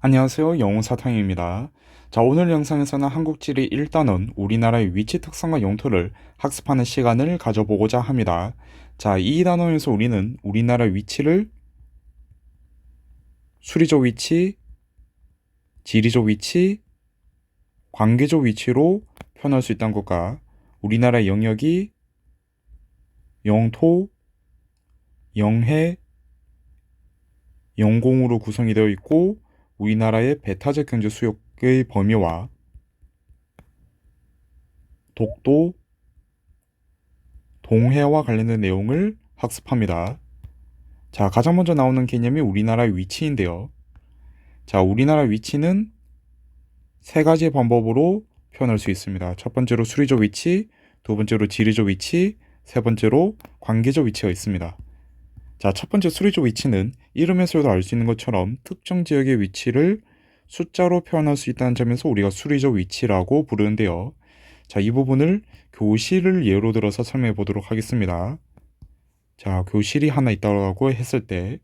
안녕하세요. 영어사탕입니다. 자, 오늘 영상에서는 한국지리 1단원 우리나라의 위치 특성과 영토를 학습하는 시간을 가져보고자 합니다. 자, 이 단원에서 우리는 우리나라 위치를 수리적 위치, 지리적 위치, 관계적 위치로 표현할 수 있다는 것과 우리나라의 영역이 영토, 영해, 영공으로 구성이 되어 있고 우리나라의 배타적 경제 수역의 범위와 독도, 동해와 관련된 내용을 학습합니다. 자, 가장 먼저 나오는 개념이 우리나라의 위치인데요. 자, 우리나라 위치는 세 가지 방법으로 표현할 수 있습니다. 첫 번째로 수리적 위치, 두 번째로 지리적 위치, 세 번째로 관계적 위치가 있습니다. 자, 첫 번째 수리적 위치는 이름에서도 알 수 있는 것처럼 특정 지역의 위치를 숫자로 표현할 수 있다는 점에서 우리가 수리적 위치라고 부르는데요. 자, 이 부분을 교실을 예로 들어서 설명해 보도록 하겠습니다. 자, 교실이 하나 있다고 했을 때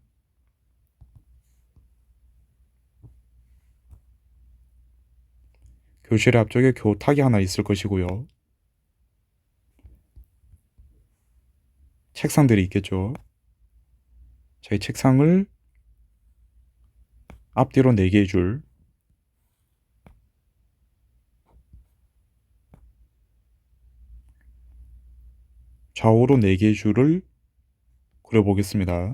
교실 앞쪽에 교탁이 하나 있을 것이고요. 책상들이 있겠죠. 저희 책상을 앞뒤로 4개의 줄, 좌우로 4개의 줄을 그려보겠습니다.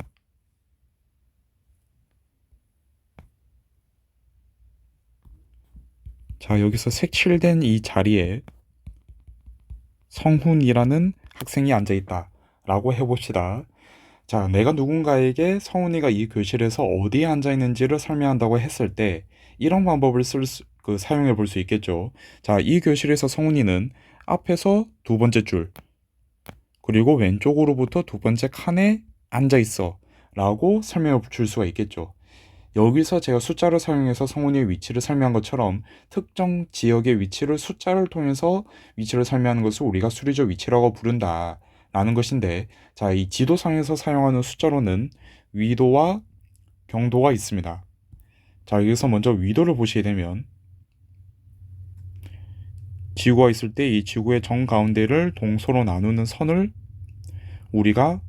자, 여기서 색칠된 이 자리에 성훈이라는 학생이 앉아있다 라고 해봅시다. 자, 내가 누군가에게 성훈이가 이 교실에서 어디에 앉아있는지를 설명한다고 했을 때 이런 방법을 사용해 볼 수 있겠죠. 자, 이 교실에서 성훈이는 앞에서 두 번째 줄, 그리고 왼쪽으로부터 두 번째 칸에 앉아있어 라고 설명해 줄 수가 있겠죠. 여기서 제가 숫자를 사용해서 성훈이의 위치를 설명한 것처럼 특정 지역의 위치를 숫자를 통해서 위치를 설명하는 것을 우리가 수리적 위치라고 부른다 라는 것인데, 자, 이 지도상에서 사용하는 숫자로는 위도와 경도가 있습니다. 자, 여기서 먼저 위도를 보시게 되면 지구가 있을 때 이 지구의 정가운데를 동서로 나누는 선을 우리가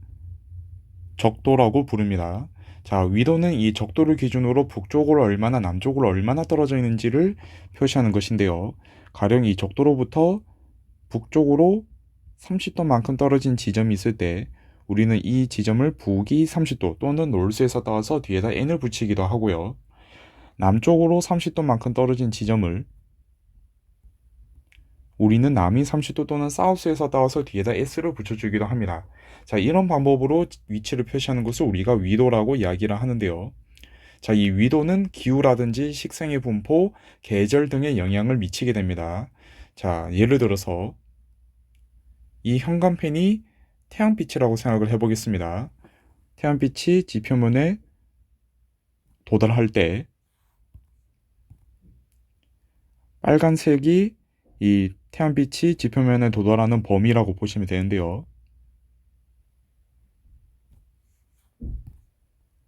적도라고 부릅니다. 자, 위도는 이 적도를 기준으로 북쪽으로 얼마나 남쪽으로 얼마나 떨어져 있는지를 표시하는 것인데요. 가령 이 적도로부터 북쪽으로 30도만큼 떨어진 지점이 있을 때 우리는 이 지점을 북위 30도 또는 놀스에서 따와서 뒤에다 n을 붙이기도 하고요. 남쪽으로 30도만큼 떨어진 지점을 우리는 남위 30도 또는 사우스에서 따와서 뒤에다 s를 붙여주기도 합니다. 자, 이런 방법으로 위치를 표시하는 것을 우리가 위도라고 이야기를 하는데요. 자, 이 위도는 기후라든지 식생의 분포, 계절 등에 영향을 미치게 됩니다. 자, 예를 들어서 이 현관펜이 태양빛이라고 생각을 해보겠습니다. 태양빛이 지표면에 도달할 때 빨간색이 이 태양빛이 지표면에 도달하는 범위라고 보시면 되는데요.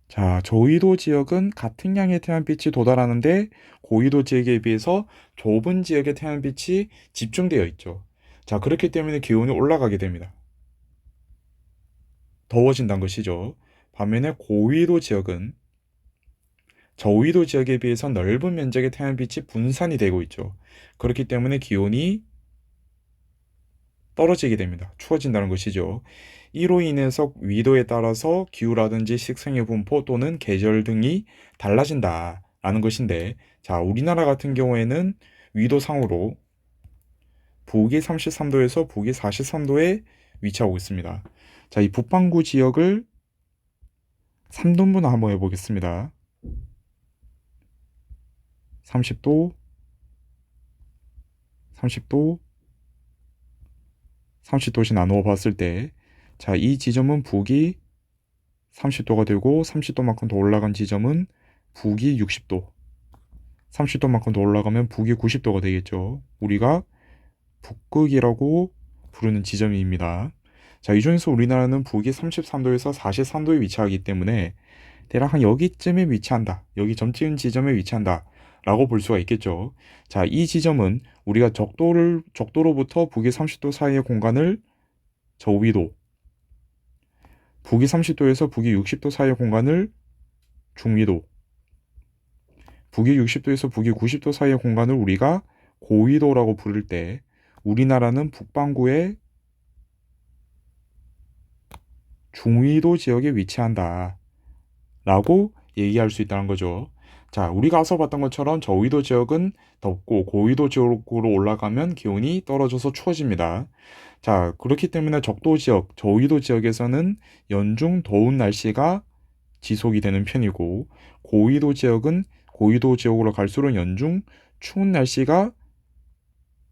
자, 저위도 지역은 같은 양의 태양빛이 도달하는데 고위도 지역에 비해서 좁은 지역의 태양빛이 집중되어 있죠. 자, 그렇기 때문에 기온이 올라가게 됩니다. 더워진다는 것이죠. 반면에 고위도 지역은 저위도 지역에 비해서 넓은 면적의 태양빛이 분산이 되고 있죠. 그렇기 때문에 기온이 떨어지게 됩니다. 추워진다는 것이죠. 이로 인해서 위도에 따라서 기후라든지 식생의 분포 또는 계절 등이 달라진다라는 것인데, 자, 우리나라 같은 경우에는 위도상으로 북위 33도에서 북위 43도에 위치하고 있습니다. 자, 이 북반구 지역을 3등분 한번 해보겠습니다. 30도, 30도, 30도씩 나누어 봤을 때, 자, 이 지점은 북위 30도가 되고 30도만큼 더 올라간 지점은 북위 60도, 30도만큼 더 올라가면 북위 90도가 되겠죠. 우리가 북극이라고 부르는 지점입니다. 자, 이 중에서 우리나라는 북위 33도에서 43도에 위치하기 때문에 대략 한 여기쯤에 위치한다. 여기 점 찍은 지점에 위치한다. 라고 볼 수가 있겠죠. 자, 이 지점은 우리가 적도로부터 북위 30도 사이의 공간을 저위도, 북위 30도에서 북위 60도 사이의 공간을 중위도, 북위 60도에서 북위 90도 사이의 공간을 우리가 고위도라고 부를 때 우리나라는 북반구의 중위도 지역에 위치한다. 라고 얘기할 수 있다는 거죠. 자, 우리가 앞서 봤던 것처럼 저위도 지역은 덥고 고위도 지역으로 올라가면 기온이 떨어져서 추워집니다. 자, 그렇기 때문에 적도 지역, 저위도 지역에서는 연중 더운 날씨가 지속이 되는 편이고 고위도 지역은 고위도 지역으로 갈수록 연중 추운 날씨가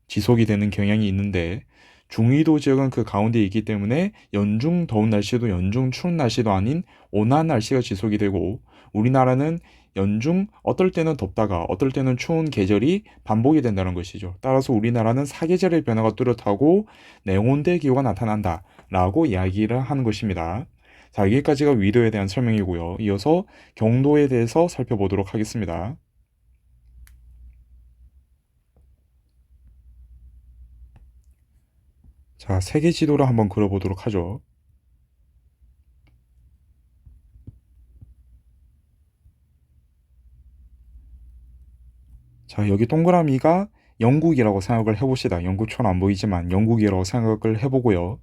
지속이 되는 경향이 있는데 중위도 지역은 그 가운데 있기 때문에 연중 더운 날씨도 연중 추운 날씨도 아닌 온화한 날씨가 지속이 되고 우리나라는 연중 어떨 때는 덥다가 어떨 때는 추운 계절이 반복이 된다는 것이죠. 따라서 우리나라는 사계절의 변화가 뚜렷하고 냉온대 기후가 나타난다 라고 이야기를 하는 것입니다. 자, 여기까지가 위도에 대한 설명이고요. 이어서 경도에 대해서 살펴보도록 하겠습니다. 자, 세계 지도를 한번 그려보도록 하죠. 자, 여기 동그라미가 영국이라고 생각을 해봅시다. 영국처럼 안 보이지만 영국이라고 생각을 해보고요.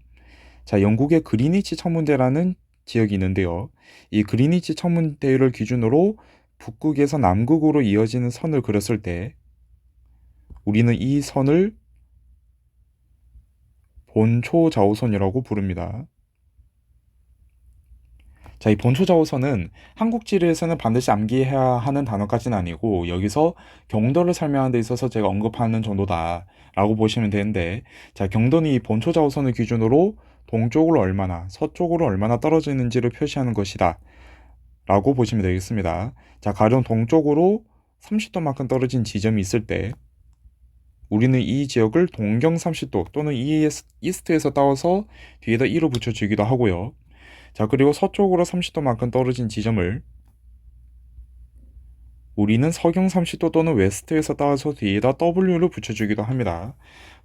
자, 영국의 그리니치 천문대라는 지역이 있는데요. 이 그리니치 천문대를 기준으로 북극에서 남극으로 이어지는 선을 그렸을 때 우리는 이 선을 본초자오선이라고 부릅니다. 자, 이 본초자오선은 한국 지리에서는 반드시 암기해야 하는 단어까지는 아니고 여기서 경도를 설명하는 데 있어서 제가 언급하는 정도다라고 보시면 되는데 자, 경도는 이 본초자오선을 기준으로 동쪽으로 얼마나 서쪽으로 얼마나 떨어져 있는지를 표시하는 것이다 라고 보시면 되겠습니다. 자, 가령 동쪽으로 30도만큼 떨어진 지점이 있을 때 우리는 이 지역을 동경 30도 또는 이스트에서 따와서 뒤에다 1을 붙여주기도 하고요. 자, 그리고 서쪽으로 30도만큼 떨어진 지점을 우리는 서경 30도 또는 웨스트에서 따와서 뒤에다 W를 붙여주기도 합니다.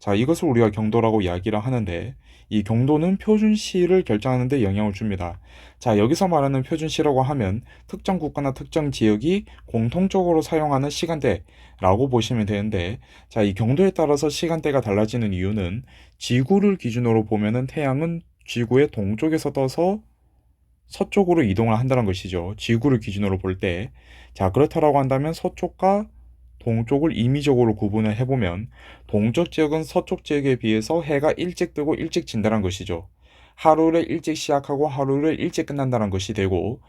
자, 이것을 우리가 경도라고 이야기를 하는데 이 경도는 표준시를 결정하는 데 영향을 줍니다. 자, 여기서 말하는 표준시라고 하면 특정 국가나 특정 지역이 공통적으로 사용하는 시간대라고 보시면 되는데 자, 이 경도에 따라서 시간대가 달라지는 이유는 지구를 기준으로 보면은 태양은 지구의 동쪽에서 떠서 서쪽으로 이동을 한다는 것이죠. 지구를 기준으로 볼 때. 자, 그렇다라고 한다면 서쪽과 동쪽을 임의적으로 구분을 해보면 동쪽 지역은 서쪽 지역에 비해서 해가 일찍 뜨고 일찍 진다는 것이죠. 하루를 일찍 시작하고 하루를 일찍 끝난다는 것이 되고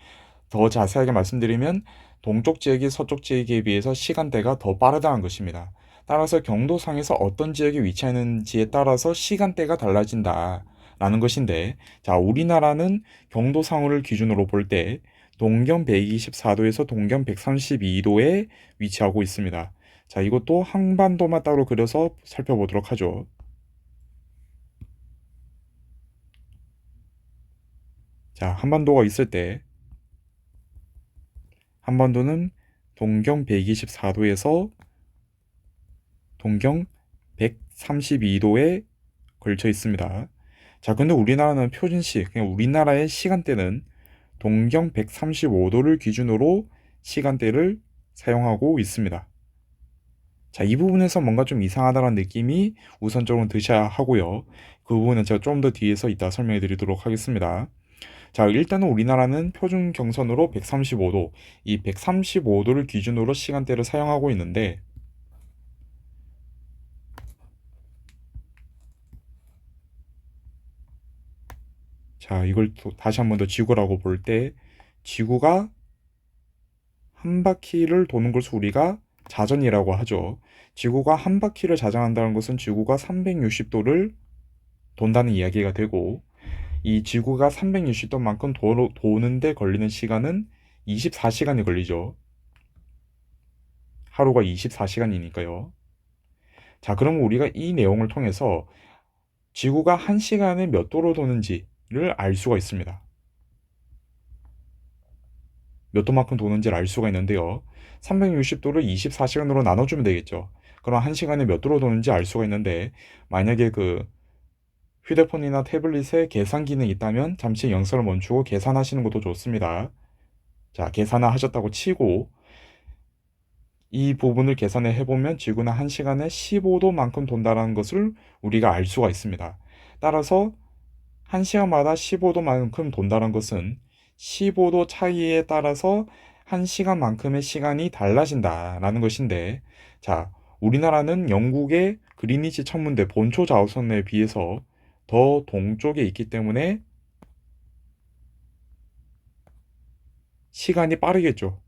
더 자세하게 말씀드리면 동쪽 지역이 서쪽 지역에 비해서 시간대가 더 빠르다는 것입니다. 따라서 경도상에서 어떤 지역에 위치하는지에 따라서 시간대가 달라진다. 라는 것인데, 자, 우리나라는 경도상으를 기준으로 볼 때 동경 124도에서 동경 132도에 위치하고 있습니다. 자, 이것도 한반도만 따로 그려서 살펴보도록 하죠. 자, 한반도가 있을 때 한반도는 동경 124도에서 동경 132도에 걸쳐 있습니다. 자, 근데 우리나라는 표준시, 그냥 우리나라의 시간대는 동경 135도를 기준으로 시간대를 사용하고 있습니다. 자, 이 부분에서 뭔가 좀 이상하다는 느낌이 우선적으로 드셔야 하고요. 그 부분은 제가 좀 더 뒤에서 이따 설명해 드리도록 하겠습니다. 자, 일단은 우리나라는 표준 경선으로 135도, 이 135도를 기준으로 시간대를 사용하고 있는데, 자, 이걸 다시 한 번 더 지구라고 볼 때, 지구가 한 바퀴를 도는 것을 우리가 자전이라고 하죠. 지구가 한 바퀴를 자전한다는 것은 지구가 360도를 돈다는 이야기가 되고, 이 지구가 360도만큼 도는데 걸리는 시간은 24시간이 걸리죠. 하루가 24시간이니까요. 자, 그러면 우리가 이 내용을 통해서 지구가 1시간에 몇 도로 도는지를 알 수가 있습니다. 몇 도만큼 도는지를 알 수가 있는데요. 360도를 24시간으로 나눠주면 되겠죠. 그럼 1시간에 몇 도로 도는지 알 수가 있는데, 만약에 그 휴대폰이나 태블릿에 계산 기능이 있다면 잠시 영상을 멈추고 계산하시는 것도 좋습니다. 자, 계산을 하셨다고 치고 이 부분을 계산해 해보면 지구는 1시간에 15도만큼 돈다는 것을 우리가 알 수가 있습니다. 따라서 1시간마다 15도만큼 돈다는 것은 15도 차이에 따라서 1시간만큼의 시간이 달라진다라는 것인데, 자, 우리나라는 영국의 그리니치 천문대 본초 자우선에 비해서 더 동쪽에 있기 때문에 시간이 빠르겠죠.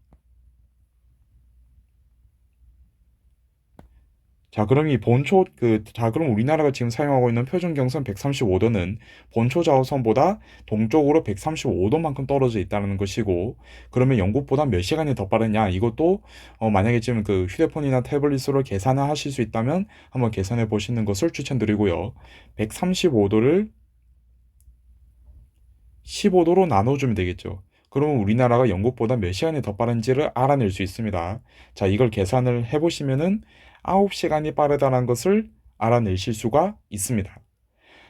자, 그럼 그럼 우리나라가 지금 사용하고 있는 표준 경선 135도는 본초 자우선보다 동쪽으로 135도만큼 떨어져 있다는 것이고, 그러면 영국보다 몇 시간이 더 빠르냐? 이것도, 만약에 지금 그 휴대폰이나 태블릿으로 계산을 하실 수 있다면 한번 계산해 보시는 것을 추천드리고요. 135도를 15도로 나눠주면 되겠죠. 그러면 우리나라가 영국보다 몇 시간이 더 빠른지를 알아낼 수 있습니다. 자, 이걸 계산을 해보시면은 9시간이 빠르다는 것을 알아내실 수가 있습니다.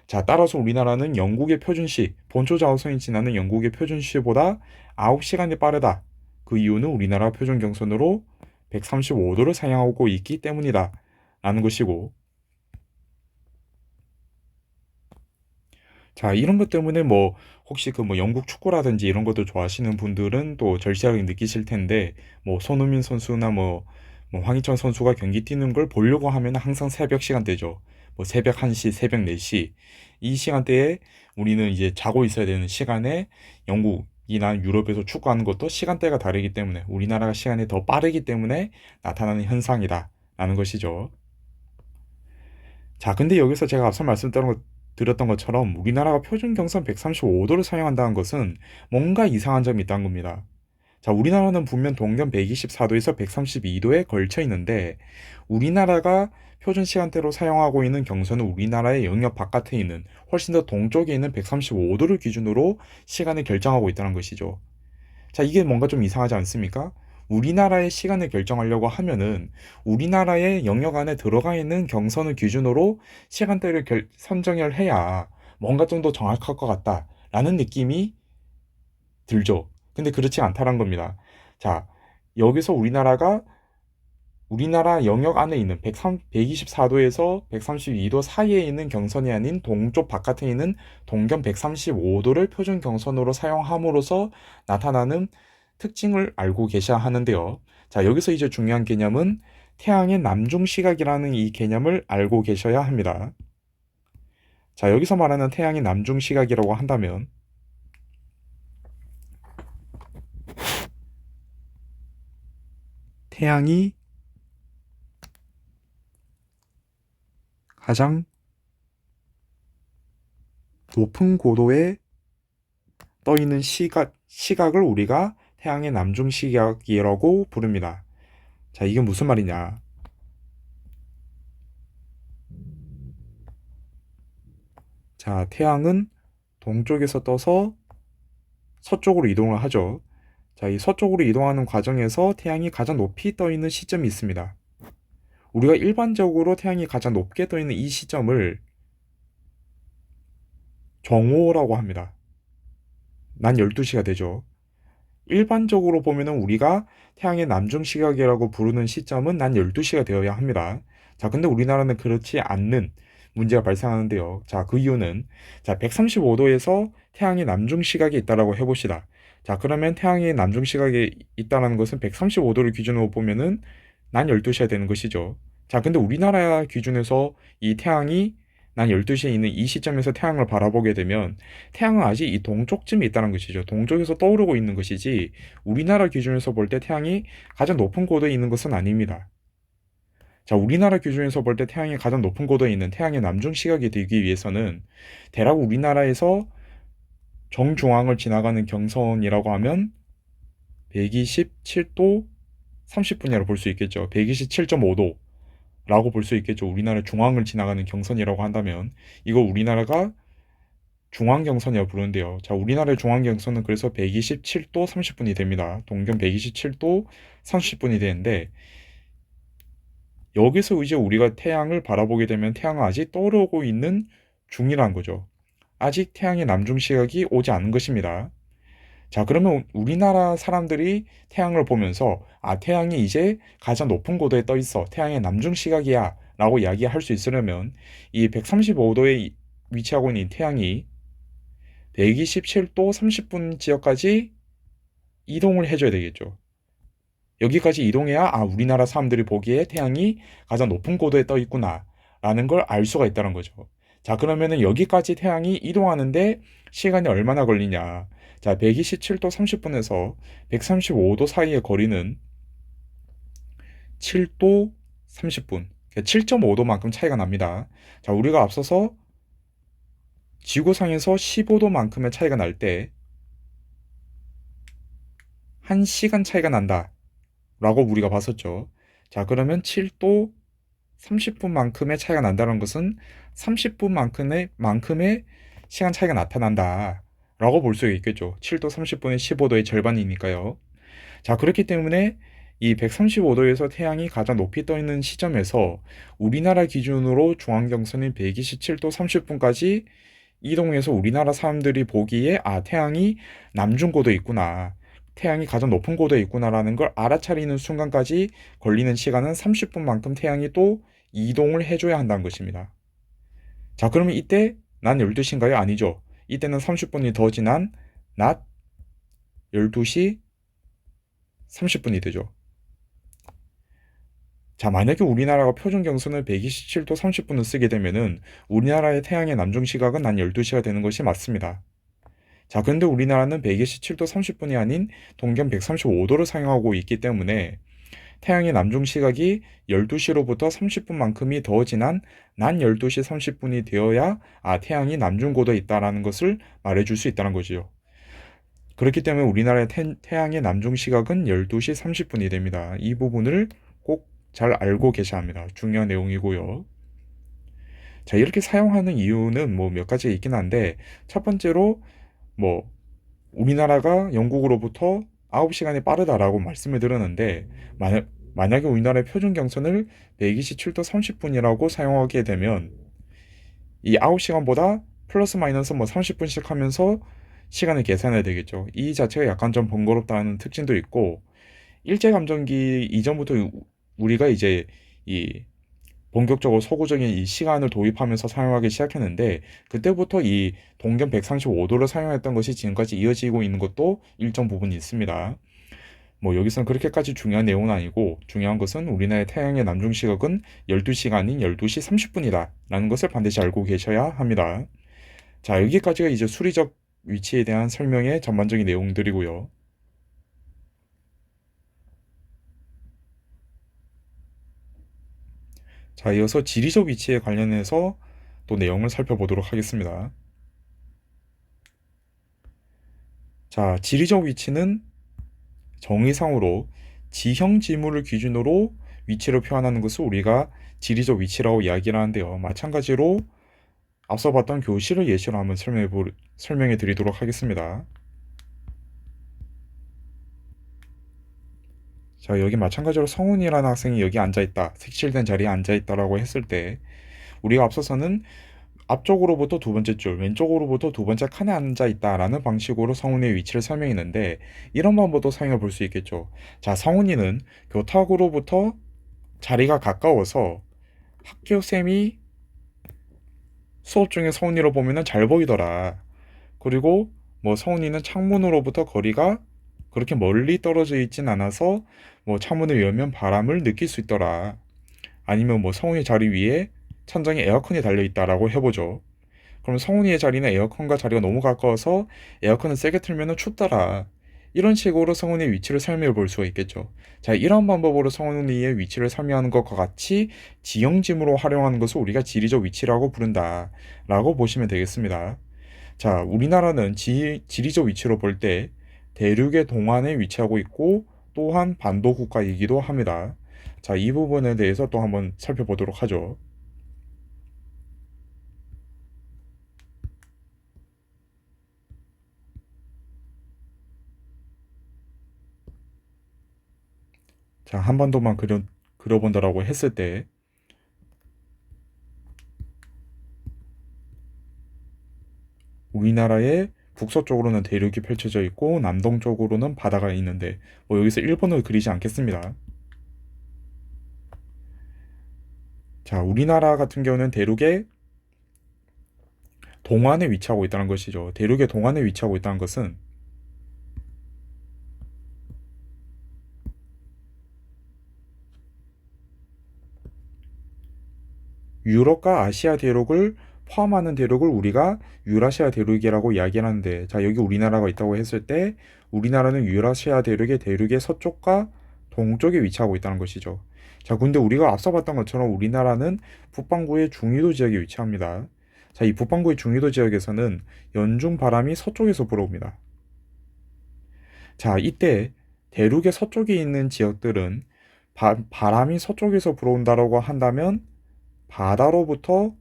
자, 따라서 우리나라는 영국의 표준시, 본초 자우선이 지나는 영국의 표준시보다 9시간이 빠르다. 그 이유는 우리나라 표준 경선으로 135도를 사용하고 있기 때문이다. 라는 것이고, 자, 이런 것 때문에 뭐 혹시 그 뭐 영국 축구라든지 이런 것도 좋아하시는 분들은 또 절실하게 느끼실 텐데, 뭐 손흥민 선수나 뭐 황희찬 선수가 경기 뛰는 걸 보려고 하면 항상 새벽 시간대죠. 뭐 새벽 1시, 새벽 4시. 이 시간대에 우리는 이제 자고 있어야 되는 시간에 영국이나 유럽에서 축구하는 것도 시간대가 다르기 때문에 우리나라가 시간이 더 빠르기 때문에 나타나는 현상이다. 라는 것이죠. 자, 근데 여기서 제가 앞서 드렸던 것처럼 우리나라가 표준 경선 135도를 사용한다는 것은 뭔가 이상한 점이 있다는 겁니다. 자, 우리나라는 분명 동경 124도에서 132도에 걸쳐 있는데, 우리나라가 표준 시간대로 사용하고 있는 경선은 우리나라의 영역 바깥에 있는 훨씬 더 동쪽에 있는 135도를 기준으로 시간을 결정하고 있다는 것이죠. 자, 이게 뭔가 좀 이상하지 않습니까? 우리나라의 시간을 결정하려고 하면은 우리나라의 영역 안에 들어가 있는 경선을 기준으로 시간대를 선정을 해야 뭔가 좀 더 정확할 것 같다라는 느낌이 들죠. 근데 그렇지 않다는 겁니다. 자, 여기서 우리나라 영역 안에 있는 124도에서 132도 사이에 있는 경선이 아닌 동쪽 바깥에 있는 동경 135도를 표준 경선으로 사용함으로써 나타나는 특징을 알고 계셔야 하는데요. 자, 여기서 이제 중요한 개념은 태양의 남중 시각이라는 이 개념을 알고 계셔야 합니다. 자, 여기서 말하는 태양의 남중 시각이라고 한다면 태양이 가장 높은 고도에 떠 있는 시각을 우리가 태양의 남중 시각이라고 부릅니다. 자, 이게 무슨 말이냐? 자, 태양은 동쪽에서 떠서 서쪽으로 이동을 하죠. 자, 이 서쪽으로 이동하는 과정에서 태양이 가장 높이 떠 있는 시점이 있습니다. 우리가 일반적으로 태양이 가장 높게 떠 있는 이 시점을 정오라고 합니다. 난 12시가 되죠. 일반적으로 보면은 우리가 태양의 남중 시각이라고 부르는 시점은 난 12시가 되어야 합니다. 자, 근데 우리나라는 그렇지 않는 문제가 발생하는데요. 자, 그 이유는, 자, 135도에서 태양의 남중 시각이 있다라고 해봅시다. 자, 그러면 태양의 남중 시각이 있다라는 것은 135도를 기준으로 보면은 난 12시가 되는 것이죠. 자, 근데 우리나라 기준에서 이 태양이 난 12시에 있는 이 시점에서 태양을 바라보게 되면 태양은 아직 이 동쪽쯤에 있다는 것이죠. 동쪽에서 떠오르고 있는 것이지 우리나라 기준에서 볼 때 태양이 가장 높은 고도에 있는 것은 아닙니다. 자, 우리나라 기준에서 볼 때 태양이 가장 높은 고도에 있는 태양의 남중 시각이 되기 위해서는 대략 우리나라에서 정중앙을 지나가는 경선이라고 하면 127도 30분이라고 볼 수 있겠죠. 127.5도 라고 볼 수 있겠죠. 우리나라 중앙을 지나가는 경선이라고 한다면 이거 우리나라가 중앙경선이라 부르는데요. 자, 우리나라의 중앙경선은 그래서 127도 30분이 됩니다. 동경 127도 30분이 되는데, 여기서 이제 우리가 태양을 바라보게 되면 태양은 아직 떠오르고 있는 중이라는 거죠. 아직 태양의 남중 시각이 오지 않은 것입니다. 자, 그러면 우리나라 사람들이 태양을 보면서 태양이 이제 가장 높은 고도에 떠 있어. 태양의 남중 시각이야. 라고 이야기할 수 있으려면 이 135도에 위치하고 있는 태양이 127도 30분 지역까지 이동을 해줘야 되겠죠. 여기까지 이동해야 우리나라 사람들이 보기에 태양이 가장 높은 고도에 떠 있구나 라는 걸 알 수가 있다는 거죠. 자, 그러면은 여기까지 태양이 이동하는데 시간이 얼마나 걸리냐. 자, 127도 30분에서 135도 사이의 거리는 7도 30분, 7.5도만큼 차이가 납니다. 자, 우리가 앞서서 지구상에서 15도만큼의 차이가 날 때 1시간 차이가 난다 라고 우리가 봤었죠. 자, 그러면 7도 30분만큼의 차이가 난다는 것은 30분만큼의 시간 차이가 나타난다 라고 볼 수 있겠죠. 7도 30분의 15도의 절반이니까요. 자, 그렇기 때문에 이 135도에서 태양이 가장 높이 떠 있는 시점에서 우리나라 기준으로 중앙경선인 127도 30분까지 이동해서 우리나라 사람들이 보기에 태양이 남중고도에 있구나. 태양이 가장 높은 고도에 있구나라는 걸 알아차리는 순간까지 걸리는 시간은 30분만큼 태양이 또 이동을 해줘야 한다는 것입니다. 자, 그러면 이때 낮 12시인가요? 아니죠. 이때는 30분이 더 지난 낮 12시 30분이 되죠. 자, 만약에 우리나라가 표준 경선을 127도 30분을 쓰게 되면은 우리나라의 태양의 남중 시각은 낮 12시가 되는 것이 맞습니다. 자, 그런데 우리나라는 127도 30분이 아닌 동경 135도를 사용하고 있기 때문에 태양의 남중 시각이 12시로부터 30분만큼이 더 지난 낮 12시 30분이 되어야 태양이 남중 고도에 있다라는 것을 말해줄 수 있다는 거지요. 그렇기 때문에 우리나라의 태양의 남중 시각은 12시 30분이 됩니다. 이 부분을 꼭 잘 알고 계셔야 합니다. 중요한 내용이고요. 자, 이렇게 사용하는 이유는 뭐 몇 가지 있긴 한데, 첫 번째로 뭐 우리나라가 영국으로부터 9시간이 빠르다라고 말씀을 드렸는데, 만약에 우리나라의 표준 경선을 127도 30분이라고 사용하게 되면 이 9시간보다 플러스 마이너스 뭐 30분씩 하면서 시간을 계산해야 되겠죠. 이 자체가 약간 좀 번거롭다는 특징도 있고, 일제감정기 이전부터 우리가 이제 이 본격적으로 서구적인 이 시간을 도입하면서 사용하기 시작했는데, 그때부터 이 동경 135도를 사용했던 것이 지금까지 이어지고 있는 것도 일정 부분이 있습니다. 뭐 여기서는 그렇게까지 중요한 내용은 아니고, 중요한 것은 우리나라의 태양의 남중 시각은 12시간인 12시 30분이다 라는 것을 반드시 알고 계셔야 합니다. 자, 여기까지가 이제 수리적 위치에 대한 설명의 전반적인 내용들이고요. 자, 이어서 지리적 위치에 관련해서 또 내용을 살펴보도록 하겠습니다. 자, 지리적 위치는 정의상으로 지형 지물을 기준으로 위치를 표현하는 것을 우리가 지리적 위치라고 이야기를 하는데요. 마찬가지로 앞서 봤던 교실을 예시로 한번 설명해 드리도록 하겠습니다. 자, 여기 마찬가지로 성훈이라는 학생이 여기 앉아있다, 색칠된 자리에 앉아있다라고 했을 때, 우리가 앞서서는 앞쪽으로부터 두 번째 줄, 왼쪽으로부터 두 번째 칸에 앉아있다라는 방식으로 성훈이의 위치를 설명했는데, 이런 방법도 사용해 볼 수 있겠죠. 자, 성훈이는 교탁으로부터 자리가 가까워서 학교쌤이 수업 중에 성훈이를 보면은 잘 보이더라. 그리고 뭐 성훈이는 창문으로부터 거리가 그렇게 멀리 떨어져 있진 않아서 뭐 창문을 열면 바람을 느낄 수 있더라. 아니면 뭐 성훈이 자리 위에 천장에 에어컨이 달려 있다라고 해보죠. 그럼 성훈이의 자리는 에어컨과 자리가 너무 가까워서 에어컨을 세게 틀면 춥더라. 이런 식으로 성훈이의 위치를 설명해 볼 수가 있겠죠. 자, 이런 방법으로 성훈이의 위치를 설명하는 것과 같이 지형지물로 활용하는 것을 우리가 지리적 위치라고 부른다 라고 보시면 되겠습니다. 자, 우리나라는 지리적 위치로 볼 때 대륙의 동안에 위치하고 있고 또한 반도 국가이기도 합니다. 자, 이 부분에 대해서 또 한번 살펴보도록 하죠. 자, 한반도만 그려본다라고 했을 때 우리나라의 북서쪽으로는 대륙이 펼쳐져 있고 남동쪽으로는 바다가 있는데 뭐 여기서 일본을 그리지 않겠습니다. 자, 우리나라 같은 경우는 대륙의 동안에 위치하고 있다는 것이죠. 대륙의 동안에 위치하고 있다는 것은 유럽과 아시아 대륙을 포함하는 대륙을 우리가 유라시아 대륙이라고 이야기하는데, 자, 여기 우리나라가 있다고 했을 때 우리나라는 유라시아 대륙의 서쪽과 동쪽에 위치하고 있다는 것이죠. 자, 근데 우리가 앞서 봤던 것처럼 우리나라는 북반구의 중위도 지역에 위치합니다. 자, 이 북반구의 중위도 지역에서는 연중 바람이 서쪽에서 불어옵니다. 자, 이때 대륙의 서쪽에 있는 지역들은 바람이 서쪽에서 불어온다라고 한다면 바다로부터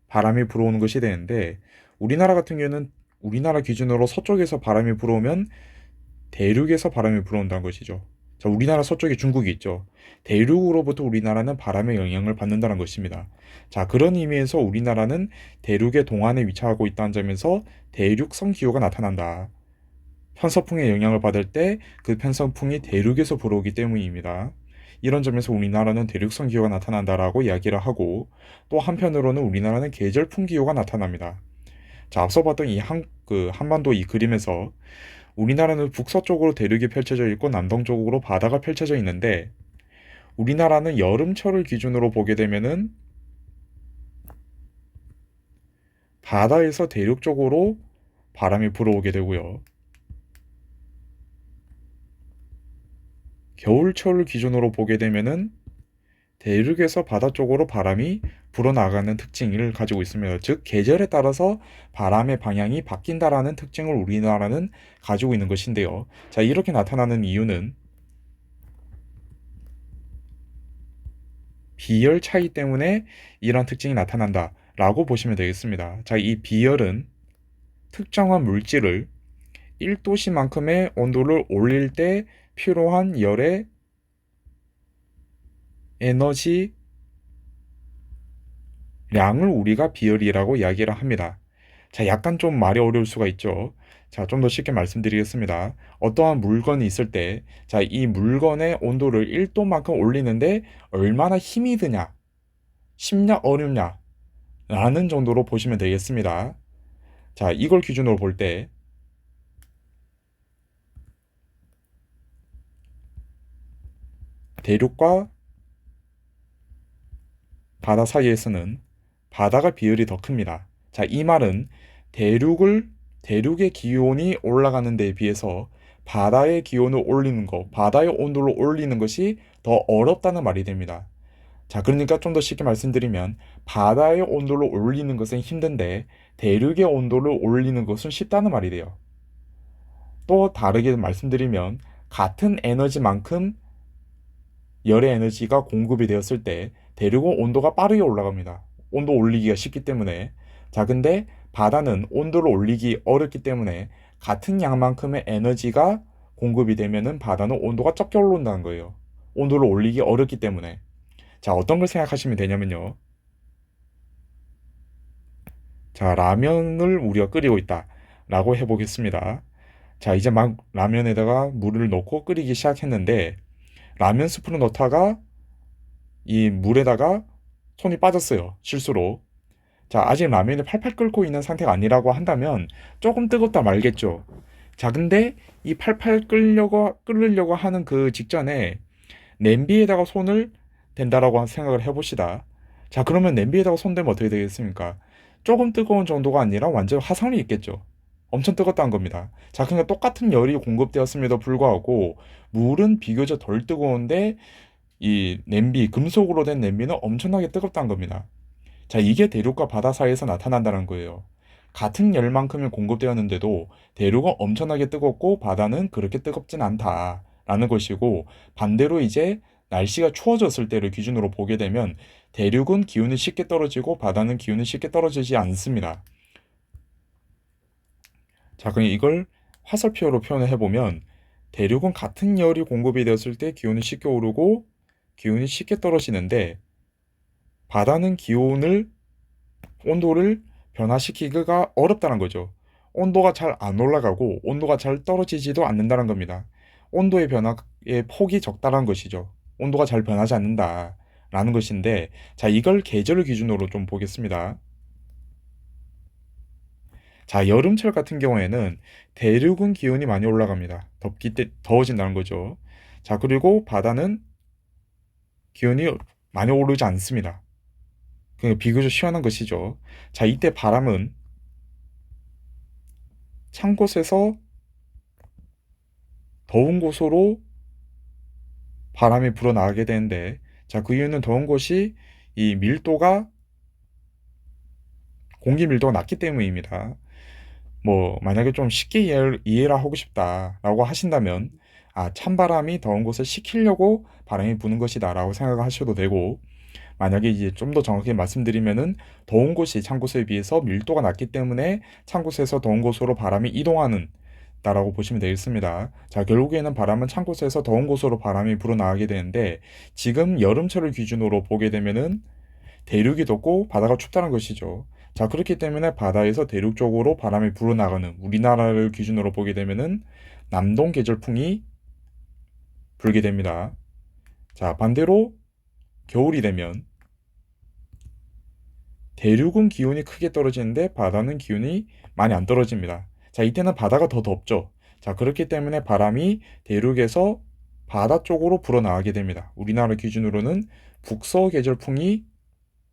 바람이 불어오는 것이 되는데, 우리나라 같은 경우는 우리나라 기준으로 서쪽에서 바람이 불어오면 대륙에서 바람이 불어온다는 것이죠. 자, 우리나라 서쪽에 중국이 있죠. 대륙으로부터 우리나라는 바람의 영향을 받는다는 것입니다. 자, 그런 의미에서 우리나라는 대륙의 동안에 위치하고 있다는 점에서 대륙성 기후가 나타난다. 편서풍의 영향을 받을 때 그 편서풍이 대륙에서 불어오기 때문입니다. 이런 점에서 우리나라는 대륙성 기후가 나타난다라고 이야기를 하고, 또 한편으로는 우리나라는 계절풍 기후가 나타납니다. 자, 앞서 봤던 한반도 이 그림에서 우리나라는 북서쪽으로 대륙이 펼쳐져 있고 남동쪽으로 바다가 펼쳐져 있는데, 우리나라는 여름철을 기준으로 보게 되면은 바다에서 대륙 쪽으로 바람이 불어오게 되고요. 겨울철을 기준으로 보게 되면은 대륙에서 바다 쪽으로 바람이 불어나가는 특징을 가지고 있습니다. 즉, 계절에 따라서 바람의 방향이 바뀐다라는 특징을 우리나라는 가지고 있는 것인데요. 자, 이렇게 나타나는 이유는 비열 차이 때문에 이런 특징이 나타난다라고 보시면 되겠습니다. 자, 이 비열은 특정한 물질을 1도씨만큼의 온도를 올릴 때 필요한 열의 에너지 량을 우리가 비열이라고 이야기를 합니다. 자, 약간 좀 말이 어려울 수가 있죠. 자, 좀 더 쉽게 말씀드리겠습니다. 어떠한 물건이 있을 때, 자, 이 물건의 온도를 1도만큼 올리는데 얼마나 힘이 드냐, 쉽냐, 어렵냐, 라는 정도로 보시면 되겠습니다. 자, 이걸 기준으로 볼 때, 대륙과 바다 사이에서는 바다가 비율이 더 큽니다. 자, 이 말은 대륙의 기온이 올라가는 데에 비해서 바다의 기온을 올리는 것, 바다의 온도를 올리는 것이 더 어렵다는 말이 됩니다. 자, 그러니까 좀 더 쉽게 말씀드리면 바다의 온도를 올리는 것은 힘든데 대륙의 온도를 올리는 것은 쉽다는 말이 돼요. 또 다르게 말씀드리면 같은 에너지만큼 열의 에너지가 공급이 되었을 때 대륙은 온도가 빠르게 올라갑니다. 온도 올리기가 쉽기 때문에. 자, 근데 바다는 온도를 올리기 어렵기 때문에 같은 양만큼의 에너지가 공급이 되면은 바다는 온도가 적게 올라온다는 거예요. 온도를 올리기 어렵기 때문에. 자, 어떤 걸 생각하시면 되냐면요. 자, 라면을 우리가 끓이고 있다 라고 해보겠습니다. 자, 이제 막 라면에다가 물을 넣고 끓이기 시작했는데 라면 스프를 넣다가 이 물에다가 손이 빠졌어요. 실수로. 자, 아직 라면이 팔팔 끓고 있는 상태가 아니라고 한다면 조금 뜨겁다 말겠죠. 자, 근데 이 팔팔 끓으려고 하는 그 직전에 냄비에다가 손을 댄다라고 생각을 해봅시다. 자, 그러면 냄비에다가 손 대면 어떻게 되겠습니까? 조금 뜨거운 정도가 아니라 완전 화상이 있겠죠. 엄청 뜨겁다는 겁니다. 자, 그러니까 똑같은 열이 공급되었음에도 불구하고 물은 비교적 덜 뜨거운데 이 냄비, 금속으로 된 냄비는 엄청나게 뜨겁다는 겁니다. 자, 이게 대륙과 바다 사이에서 나타난다는 거예요. 같은 열만큼이 공급되었는데도 대륙은 엄청나게 뜨겁고 바다는 그렇게 뜨겁진 않다라는 것이고, 반대로 이제 날씨가 추워졌을 때를 기준으로 보게 되면 대륙은 기온이 쉽게 떨어지고 바다는 기온이 쉽게 떨어지지 않습니다. 자, 그럼 이걸 화살표로 표현을 해보면 대륙은 같은 열이 공급이 되었을 때 기온이 쉽게 오르고 기온이 쉽게 떨어지는데 바다는 온도를 변화시키기가 어렵다는 거죠. 온도가 잘 안 올라가고 온도가 잘 떨어지지도 않는다는 겁니다. 온도의 변화의 폭이 적다는 것이죠. 온도가 잘 변하지 않는다라는 것인데, 자, 이걸 계절을 기준으로 좀 보겠습니다. 자, 여름철 같은 경우에는 대륙은 기온이 많이 올라갑니다. 더워진다는 거죠. 자, 그리고 바다는 기온이 많이 오르지 않습니다. 비교적 시원한 것이죠. 자, 이때 바람은 찬 곳에서 더운 곳으로 바람이 불어나가게 되는데, 자, 그 이유는 더운 곳이 이 공기 밀도가 낮기 때문입니다. 만약에 좀 쉽게 이해를 하고 싶다라고 하신다면, 찬바람이 더운 곳을 식히려고 바람이 부는 것이다라고 생각하셔도 되고, 만약에 이제 좀 더 정확히 말씀드리면은 더운 곳이 찬 곳에 비해서 밀도가 낮기 때문에 찬 곳에서 더운 곳으로 바람이 이동하는 다라고 보시면 되겠습니다. 자, 결국에는 바람은 찬 곳에서 더운 곳으로 바람이 불어나가게 되는데 지금 여름철을 기준으로 보게 되면은 대륙이 덥고 바다가 춥다는 것이죠. 자, 그렇기 때문에 바다에서 대륙 쪽으로 바람이 불어나가는 우리나라를 기준으로 보게 되면은 남동 계절풍이 불게 됩니다. 자, 반대로 겨울이 되면 대륙은 기온이 크게 떨어지는데 바다는 기온이 많이 안 떨어집니다. 자, 이때는 바다가 더 덥죠. 자, 그렇기 때문에 바람이 대륙에서 바다 쪽으로 불어나가게 됩니다. 우리나라 기준으로는 북서 계절풍이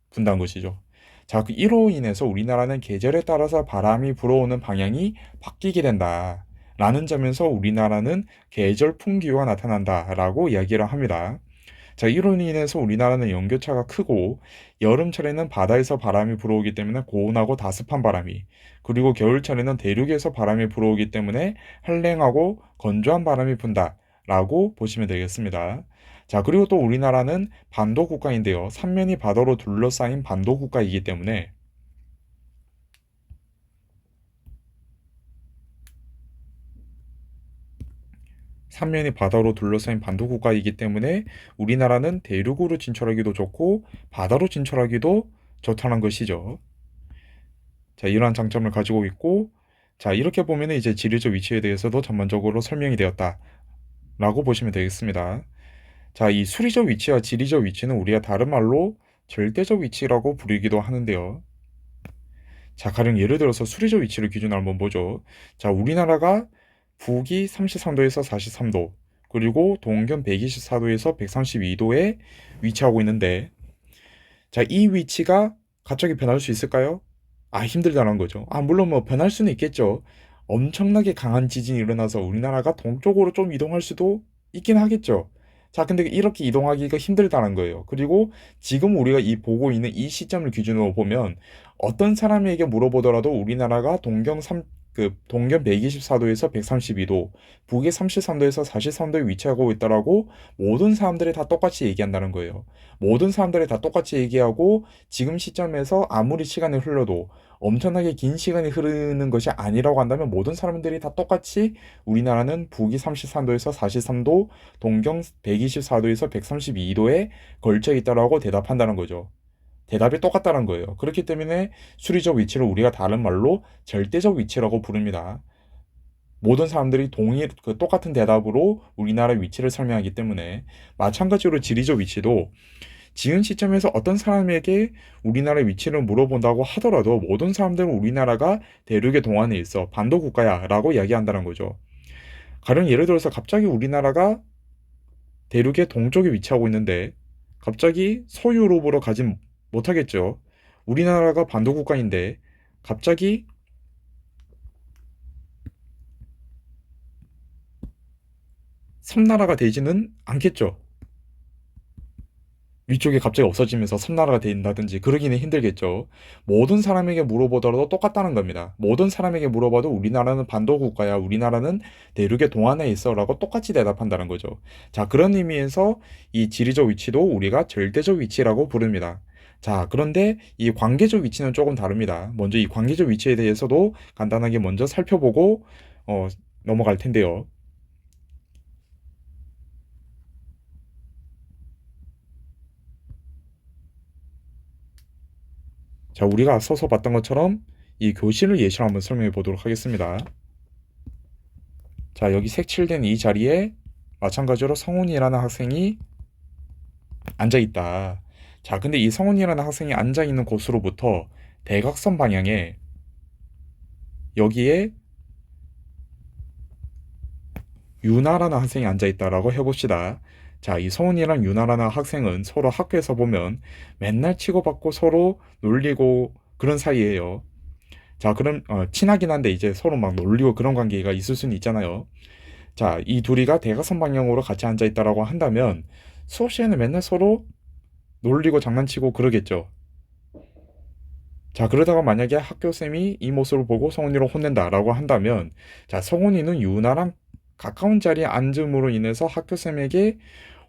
분다는 것이죠. 자, 이로 인해서 우리나라는 계절에 따라서 바람이 불어오는 방향이 바뀌게 된다. 라는 점에서 우리나라는 계절풍 기후가 나타난다라고 이야기를 합니다. 자, 이로 인해서 우리나라는 연교차가 크고 여름철에는 바다에서 바람이 불어오기 때문에 고온하고 다습한 바람이, 그리고 겨울철에는 대륙에서 바람이 불어오기 때문에 한랭하고 건조한 바람이 분다라고 보시면 되겠습니다. 자, 그리고 또 우리나라는 반도 국가인데요. 삼면이 바다로 둘러싸인 반도 국가이기 때문에 삼면이 바다로 둘러싸인 반도 국가이기 때문에 우리나라는 대륙으로 진출하기도 좋고 바다로 진출하기도 좋다는 것이죠. 자, 이러한 장점을 가지고 있고, 자, 이렇게 보면 이제 지리적 위치에 대해서도 전반적으로 설명이 되었다라고 보시면 되겠습니다. 자, 이 수리적 위치와 지리적 위치는 우리가 다른 말로 절대적 위치라고 부르기도 하는데요. 자, 가령 예를 들어서 수리적 위치를 기준으로 한번 보죠. 자, 우리나라가 북위 33도에서 43도, 그리고 동경 124도에서 132도에 위치하고 있는데, 자, 이 위치가 갑자기 변할 수 있을까요? 힘들다는 거죠. 물론 변할 수는 있겠죠. 엄청나게 강한 지진이 일어나서 우리나라가 동쪽으로 좀 이동할 수도 있긴 하겠죠. 자, 근데 이렇게 이동하기가 힘들다는 거예요. 그리고 지금 우리가 보고 있는 이 시점을 기준으로 보면 어떤 사람에게 물어보더라도 우리나라가 동경 124도에서 132도, 북위 33도에서 43도에 위치하고 있다라고 모든 사람들이 다 똑같이 얘기한다는 거예요. 모든 사람들이 다 똑같이 얘기하고 지금 시점에서 아무리 시간이 흘러도 엄청나게 긴 시간이 흐르는 것이 아니라고 한다면 모든 사람들이 다 똑같이 우리나라는 북위 33도에서 43도, 동경 124도에서 132도에 걸쳐 있다라고 대답한다는 거죠. 대답이 똑같다는 거예요. 그렇기 때문에 수리적 위치를 우리가 다른 말로 절대적 위치라고 부릅니다. 모든 사람들이 똑같은 대답으로 우리나라 위치를 설명하기 때문에, 마찬가지로 지리적 위치도 지금 시점에서 어떤 사람에게 우리나라 위치를 물어본다고 하더라도 모든 사람들은 우리나라가 대륙의 동안에 있어 반도 국가야 라고 이야기한다는 거죠. 가령 예를 들어서 갑자기 우리나라가 대륙의 동쪽에 위치하고 있는데 갑자기 서유럽으로 가진 못하겠죠. 우리나라가 반도 국가인데 갑자기 섬나라가 되지는 않겠죠. 위쪽이 갑자기 없어지면서 섬나라가 된다든지 그러기는 힘들겠죠. 모든 사람에게 물어보더라도 똑같다는 겁니다. 모든 사람에게 물어봐도 우리나라는 반도 국가야, 우리나라는 대륙의 동안에 있어 라고 똑같이 대답한다는 거죠. 자, 그런 의미에서 이 지리적 위치도 우리가 절대적 위치라고 부릅니다. 자, 그런데 이 관계적 위치는 조금 다릅니다. 먼저 이 관계적 위치에 대해서도 간단하게 먼저 살펴보고 넘어갈 텐데요. 자, 우리가 앞서서 봤던 것처럼 이 교실을 예시로 한번 설명해 보도록 하겠습니다. 자, 여기 색칠된 이 자리에 마찬가지로 성훈이라는 학생이 앉아 있다. 자, 근데 이 성훈이라는 학생이 앉아 있는 곳으로부터 대각선 방향에 여기에 유나라는 학생이 앉아 있다라고 해봅시다. 자, 이 성훈이랑 유나라는 학생은 서로 학교에서 보면 맨날 치고받고 서로 놀리고 그런 사이예요. 자, 그럼 친하긴 한데 이제 서로 막 놀리고 그런 관계가 있을 수는 있잖아요. 자, 이 둘이가 대각선 방향으로 같이 앉아 있다라고 한다면 수업 시간에 맨날 서로 놀리고 장난치고 그러겠죠. 자, 그러다가 만약에 학교쌤이 이 모습을 보고 성훈이를 혼낸다라고 한다면, 자, 성훈이는 유나랑 가까운 자리에 앉음으로 인해서 학교쌤에게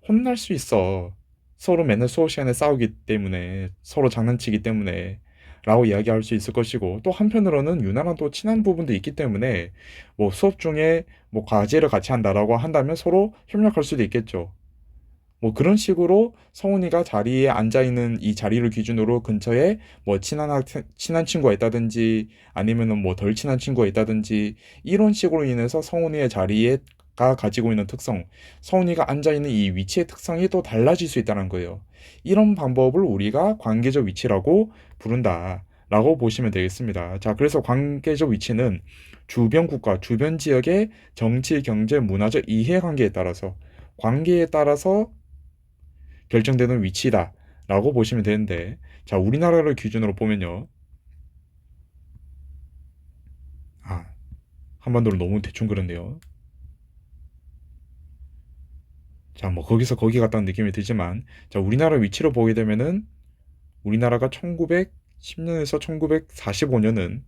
혼날 수 있어. 서로 맨날 수업 시간에 싸우기 때문에, 서로 장난치기 때문에, 라고 이야기할 수 있을 것이고, 또 한편으로는 유나랑 또 친한 부분도 있기 때문에, 뭐 수업 중에 뭐 과제를 같이 한다라고 한다면 서로 협력할 수도 있겠죠. 뭐 그런 식으로 성훈이가 자리에 앉아 있는 이 자리를 기준으로 근처에 뭐 친한 친구가 있다든지 아니면은 뭐 덜 친한 친구가 있다든지 이런 식으로 인해서 성훈이의 자리가 가지고 있는 특성, 성훈이가 앉아 있는 이 위치의 특성이 또 달라질 수 있다는 거예요. 이런 방법을 우리가 관계적 위치라고 부른다. 라고 보시면 되겠습니다. 자, 그래서 관계적 위치는 주변 국가, 주변 지역의 정치, 경제, 문화적 이해관계에 따라서 관계에 따라서 결정되는 위치다라고 보시면 되는데, 자, 우리나라를 기준으로 보면요. 아, 한반도를 너무 대충 그렸네요. 자, 뭐 거기서 거기 갔다는 느낌이 들지만, 자, 우리나라 위치로 보게 되면은 우리나라가 1910년에서 1945년은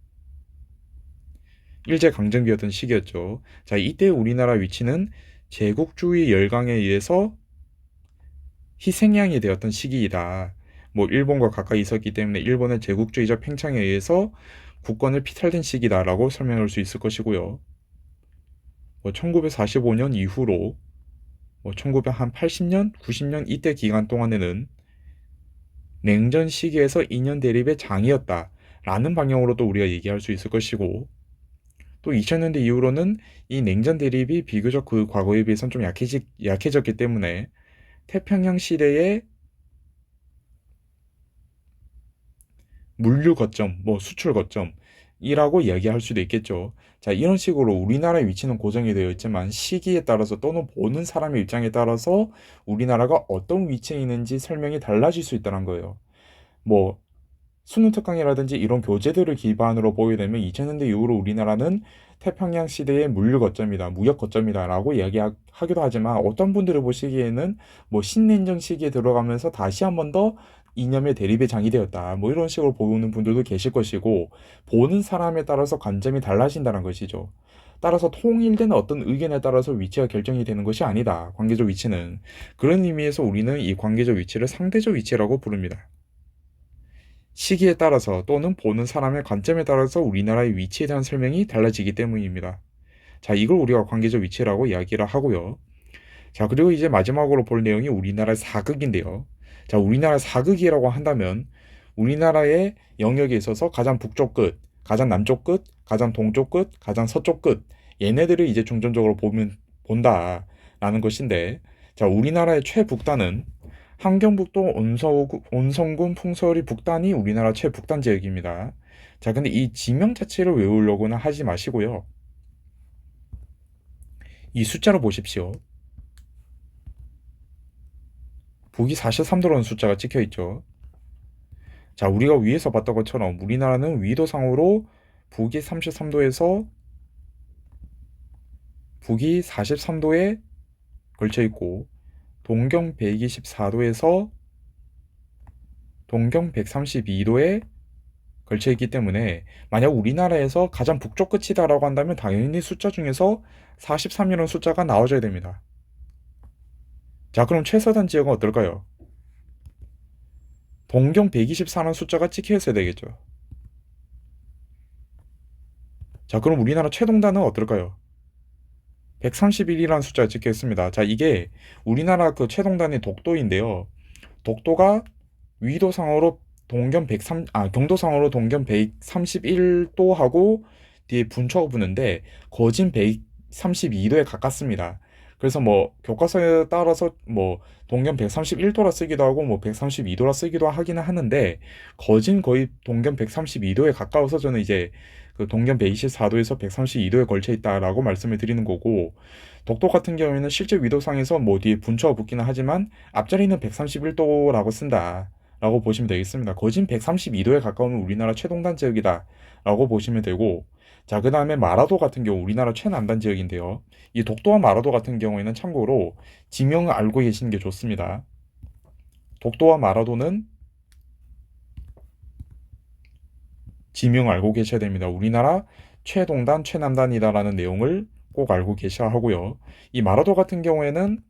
일제강점기였던 시기였죠. 자, 이때 우리나라 위치는 제국주의 열강에 의해서 희생양이 되었던 시기이다. 뭐 일본과 가까이 있었기 때문에 일본의 제국주의적 팽창에 의해서 국권을 피탈된 시기다라고 설명할 수 있을 것이고요. 뭐 1945년 이후로 뭐 1980년, 90년 이때 기간 동안에는 냉전 시기에서 인연 대립의 장이었다라는 방향으로도 우리가 얘기할 수 있을 것이고 또 2000년대 이후로는 이 냉전 대립이 비교적 그 과거에 비해서는 좀 약해졌기 때문에 태평양 시대의 물류 거점, 뭐 수출 거점이라고 이야기할 수도 있겠죠. 자, 이런 식으로 우리나라의 위치는 고정이 되어 있지만 시기에 따라서 또는 보는 사람의 입장에 따라서 우리나라가 어떤 위치에 있는지 설명이 달라질 수 있다는 거예요. 뭐 수능 특강이라든지 이런 교재들을 기반으로 보게 되면 2000년대 이후로 우리나라는 태평양 시대의 물류 거점이다, 무역 거점이다라고 이야기하기도 하지만 어떤 분들을 보시기에는 뭐 신냉전 시기에 들어가면서 다시 한 번 더 이념의 대립의 장이 되었다. 뭐 이런 식으로 보는 분들도 계실 것이고 보는 사람에 따라서 관점이 달라진다는 것이죠. 따라서 통일된 어떤 의견에 따라서 위치가 결정이 되는 것이 아니다. 관계적 위치는. 그런 의미에서 우리는 이 관계적 위치를 상대적 위치라고 부릅니다. 시기에 따라서 또는 보는 사람의 관점에 따라서 우리나라의 위치에 대한 설명이 달라지기 때문입니다. 자, 이걸 우리가 관계적 위치라고 이야기를 하고요. 자, 그리고 이제 마지막으로 볼 내용이 우리나라의 사극인데요. 자, 우리나라 사극이라고 한다면 우리나라의 영역에 있어서 가장 북쪽 끝, 가장 남쪽 끝, 가장 동쪽 끝, 가장 서쪽 끝 얘네들을 이제 중점적으로 본다라는 것인데 자, 우리나라의 최북단은 함경북도 온성군 풍서리 북단이 우리나라 최북단 지역입니다. 자, 근데 이 지명 자체를 외우려고는 하지 마시고요. 이 숫자로 보십시오. 북위 43도라는 숫자가 찍혀 있죠. 자, 우리가 위에서 봤던 것처럼 우리나라는 위도상으로 북위 33도에서 북위 43도에 걸쳐 있고 동경 124도에서 동경 132도에 걸쳐 있기 때문에 만약 우리나라에서 가장 북쪽 끝이다라고 한다면 당연히 숫자 중에서 43이라는 숫자가 나와줘야 됩니다. 자, 그럼 최서단 지역은 어떨까요? 동경 124라는 숫자가 찍혀 있어야 되겠죠. 자, 그럼 우리나라 최동단은 어떨까요? 131이라는 숫자가 찍혀 있습니다. 자, 이게 우리나라 그 최동단이 독도인데요. 독도가 위도상으로 경도상으로 동견 131도하고 뒤에 분초가 붙는데 거진 132도에 가깝습니다. 그래서 뭐 교과서에 따라서 뭐 동견 131도라 쓰기도 하고 뭐 132도라 쓰기도 하기는 하는데 거진 거의 동견 132도에 가까워서 저는 이제 그 동견 124도에서 132도에 걸쳐 있다라고 말씀을 드리는 거고, 독도 같은 경우에는 실제 위도상에서 뭐 뒤에 분초가 붙기는 하지만 앞자리는 131도라고 쓴다 라고 보시면 되겠습니다. 거진 132도에 가까운 우리나라 최동단 지역이다 라고 보시면 되고, 자, 그 다음에 마라도 같은 경우 우리나라 최남단 지역인데요. 이 독도와 마라도 같은 경우에는 참고로 지명을 알고 계시는 게 좋습니다. 독도와 마라도는 지명을 알고 계셔야 됩니다. 우리나라 최동단, 최남단이다라는 내용을 꼭 알고 계셔야 하고요. 이 마라도 같은 경우에는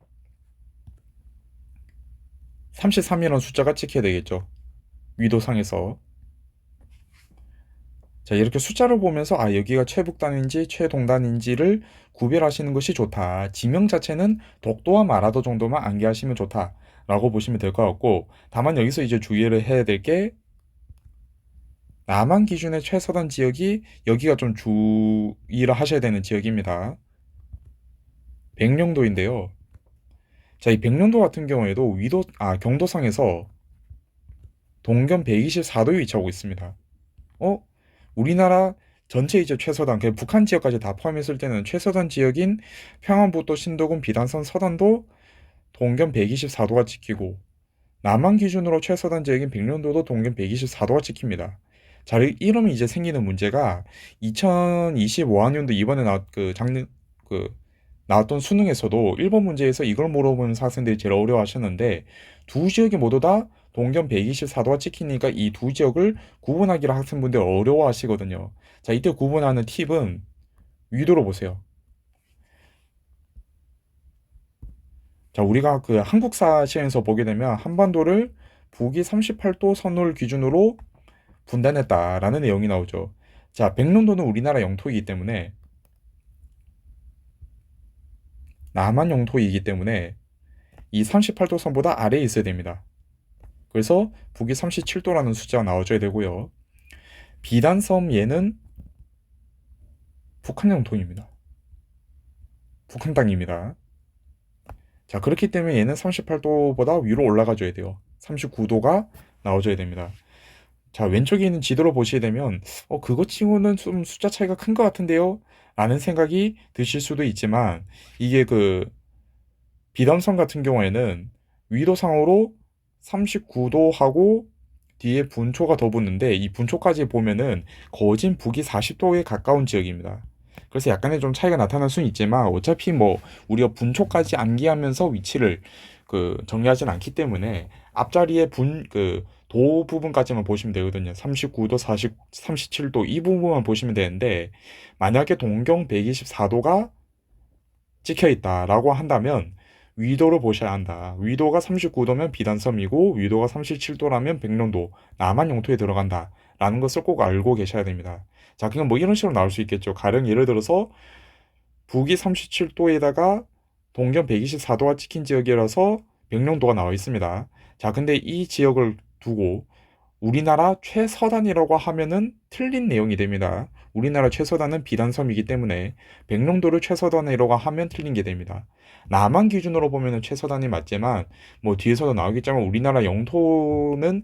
33이라는 숫자가 찍혀야 되겠죠. 위도상에서. 자, 이렇게 숫자를 보면서 여기가 최북단인지 최동단인지를 구별하시는 것이 좋다. 지명 자체는 독도와 마라도 정도만 암기하시면 좋다 라고 보시면 될 것 같고, 다만 여기서 이제 주의를 해야 될 게 남한 기준의 최서단 지역이 여기가 좀 주의를 하셔야 되는 지역입니다. 백령도인데요. 자, 이 백령도 같은 경우에도 경도상에서 동견 124도에 위치하고 있습니다. 우리나라 전체 이제 최서단, 그 북한 지역까지 다 포함했을 때는 최서단 지역인 평안북도, 신도군, 비단선, 서단도 동견 124도가 찍히고, 남한 기준으로 최서단 지역인 백령도도 동견 124도가 찍힙니다. 자, 이러면 이제 생기는 문제가 2025학년도 이번에 나왔던 수능에서도 1번 문제에서 이걸 물어보면서 학생들이 제일 어려워하셨는데, 두 지역이 모두 다 동견 124도가 찍히니까 이 두 지역을 구분하기를 학생분들 어려워하시거든요. 자, 이때 구분하는 팁은 위도로 보세요. 자, 우리가 그 한국사 시험에서 보게 되면 한반도를 북위 38도 선을 기준으로 분단했다라는 내용이 나오죠. 자, 백령도는 우리나라 영토이기 때문에, 남한 영토이기 때문에 이 38도 선보다 아래에 있어야 됩니다. 그래서 북위 37도라는 숫자가 나와줘야 되고요. 비단섬 얘는 북한 영토입니다. 북한 땅입니다. 자, 그렇기 때문에 얘는 38도보다 위로 올라가줘야 돼요. 39도가 나와줘야 됩니다. 자, 왼쪽에 있는 지도로 보시게 되면 그거 치고는 좀 숫자 차이가 큰 것 같은데요? 라는 생각이 드실 수도 있지만, 이게 그 비담섬 같은 경우에는 위도상으로 39도하고 뒤에 분초가 더 붙는데, 이 분초까지 보면은 거진 북위 40도에 가까운 지역입니다. 그래서 약간의 좀 차이가 나타날 수는 있지만 어차피 뭐 우리가 분초까지 암기하면서 위치를 정리하진 않기 때문에 앞자리에 도 부분까지만 보시면 되거든요. 39도, 37도 이 부분만 보시면 되는데, 만약에 동경 124도가 찍혀 있다라고 한다면 위도를 보셔야 한다. 위도가 39도면 비단섬이고 위도가 37도라면 백령도, 남한 영토에 들어간다 라는 것을 꼭 알고 계셔야 됩니다. 자, 그냥 뭐 이런 식으로 나올 수 있겠죠. 가령 예를 들어서 북위 37도에다가 동경 124도가 찍힌 지역이라서 백령도가 나와 있습니다. 자, 근데 이 지역을 두고 우리나라 최서단이라고 하면은 틀린 내용이 됩니다. 우리나라 최서단은 비단섬이기 때문에 백령도를 최서단이라고 하면 틀린 게 됩니다. 남한 기준으로 보면은 최서단이 맞지만 뭐 뒤에서도 나오겠지만 우리나라 영토는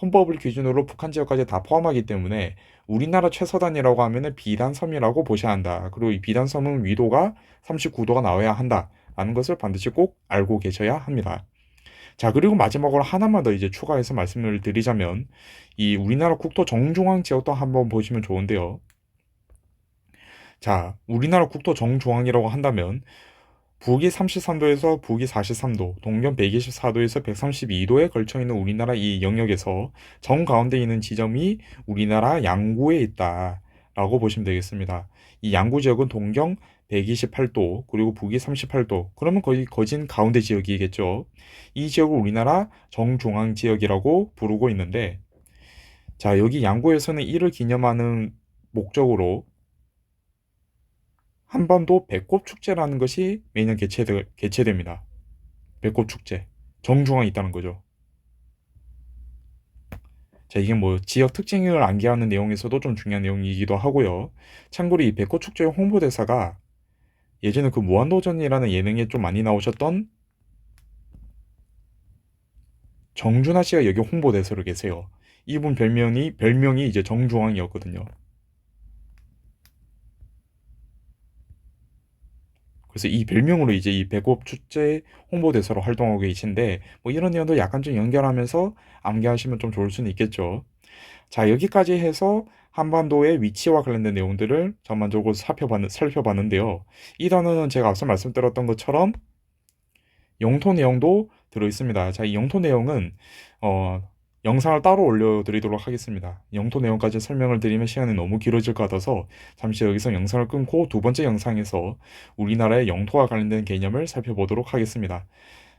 헌법을 기준으로 북한 지역까지 다 포함하기 때문에 우리나라 최서단이라고 하면은 비단섬이라고 보셔야 한다. 그리고 이 비단섬은 위도가 39도가 나와야 한다라는 것을 반드시 꼭 알고 계셔야 합니다. 자, 그리고 마지막으로 하나만 더 이제 추가해서 말씀을 드리자면, 이 우리나라 국토 정중앙 지역도 한번 보시면 좋은데요. 자, 우리나라 국토 정중앙이라고 한다면 북위 33도에서 북위 43도, 동면 124도에서 132도에 걸쳐 있는 우리나라 이 영역에서 정 가운데 있는 지점이 우리나라 양구에 있다라고 보시면 되겠습니다. 이 양구 지역은 동경 128도, 그리고 북위 38도, 그러면 거의 거진 가운데 지역이겠죠. 이 지역을 우리나라 정중앙 지역이라고 부르고 있는데, 자, 여기 양구에서는 이를 기념하는 목적으로 한반도 배꼽 축제라는 것이 매년 개최됩니다. 배꼽 축제. 정중앙에 있다는 거죠. 자, 이게 뭐 지역 특징을 암기하는 내용에서도 좀 중요한 내용이기도 하고요. 참고로 이 백호축제의 홍보대사가 예전에 그 무한도전이라는 예능에 좀 많이 나오셨던 정준하 씨가 여기 홍보대사로 계세요. 이분 별명이 이제 정중앙이었거든요. 그래서 이 별명으로 이제 이 백업 축제 홍보대사로 활동하고 계신데 뭐 이런 내용도 약간 좀 연결하면서 암기하시면 좀 좋을 수는 있겠죠. 자, 여기까지 해서 한반도의 위치와 관련된 내용들을 전반적으로 살펴봤는데요. 이 단어는 제가 앞서 말씀드렸던 것처럼 영토 내용도 들어있습니다. 자, 이 영토 내용은 어, 영상을 따로 올려드리도록 하겠습니다. 영토 내용까지 설명을 드리면 시간이 너무 길어질 것 같아서 잠시 여기서 영상을 끊고 두 번째 영상에서 우리나라의 영토와 관련된 개념을 살펴보도록 하겠습니다.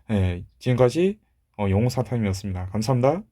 네, 지금까지 영호사탐이었습니다. 감사합니다.